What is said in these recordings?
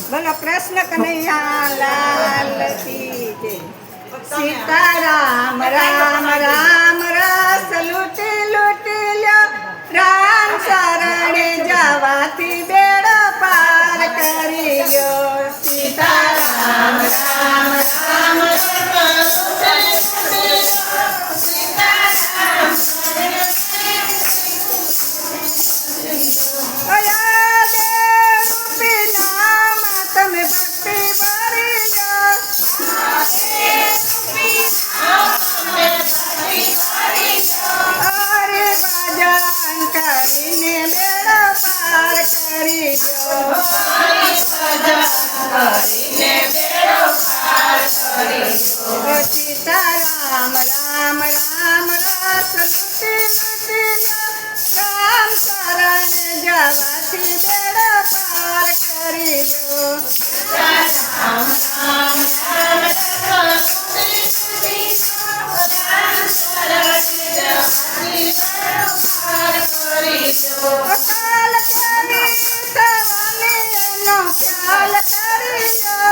બોલો કૃષ્ણ કનૈયા લાલ કી જય. સીતારામ રામ રામ રસ લૂટી લૂટી લ્યો, રામ શરણે જવાથી બેડો પાર કરી લ્યો. સીતારામ રામ રામ કરીને બેડો પાર કરી દો. સીતારામ રામ રામ રસ લૂટી લૂટી લ્યો, રામ શરણે જવાથી બેડો પાર કરી દો. અકાલ કરી થવાની એનો ખ્યાલ કરી લો,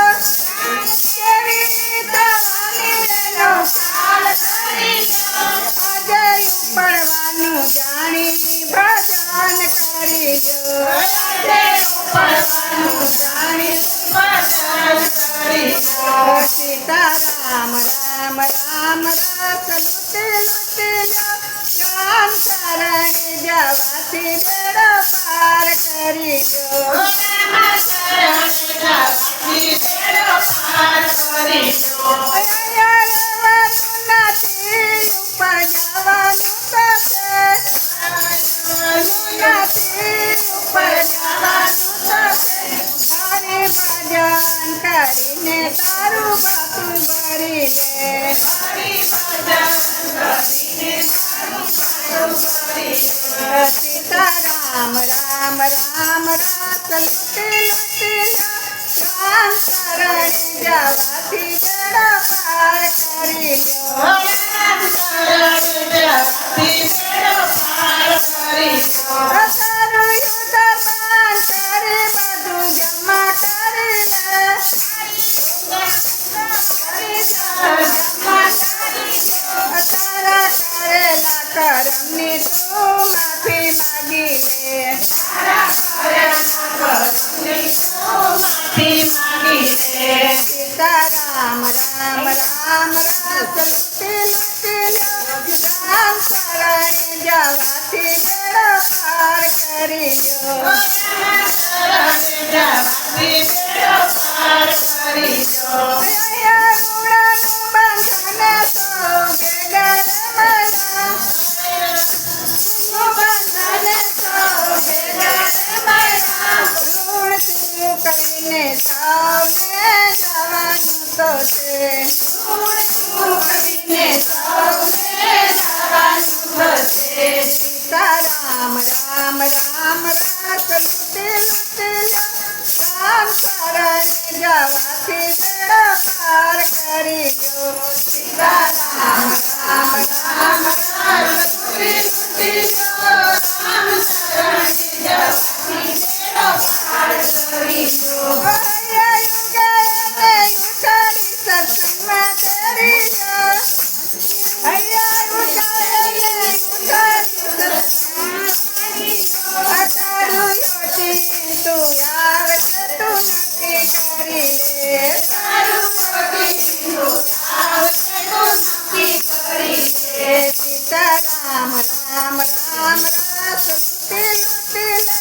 કેવી થવાની એનો ખ્યાલ કરી લો. આજે ઉપડવાનું જાણી ભજન કરી લો, આજે ઉપડવાનું જાણી ભજન કરી લો. સીતારામ રામ રામ રસ લૂટી લૂટી લ્યો, રામ શરણે જવાથી બેડો પાર કરી દો. રહેવાનું નથી ઉપર જવાનું તો છે, નથી ઉપર જવાનું તો છે. હરે ભજન કરીને તારું બાપુ ભરી લે, સીતારામ રામ રામ રસ લૂટી લૂટી લ્યો, રામ શરણે જવાથી બેડો પાર કરી લ્યો. તારું યુદ્ધ પાન કરી બધું જમા કરી લે, તારા કરેલા કરમની તું માફી માગી લે. સીતારામ રામ રામ રસ લૂટી લૂટી લ્યો, રામ શરણે જવાથી બેડો પાર કરી લ્યો. રૂડાનું બંધને તો ભેગા રમણા, બંધને તો ભેગા રમણા. ઋણ ચૂકવીને સૌને જવાનું તો છે, સીતારામ રામ રામ રસ લૂટી લૂટી લ્યો, રામ શરણે જવાથી બેડો પાર કરી લ્યો. સીતારામ રામ રામ રસ લૂટી લૂટી લ્યો, રામ શરણે જવાથી બેડો પાર કરી લ્યો. ઉગાડને ઉછાળી સત્સંગમાં કરી લ્યો, તારું યોજી તું આવશે તું નક્કી કરી લે, સીતારામ રામ રામ રસ લૂટી લૂટી લે,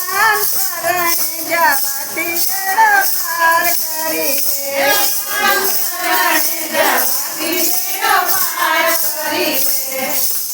રામ શરણે જવાથી બેડો પાર કરી લે.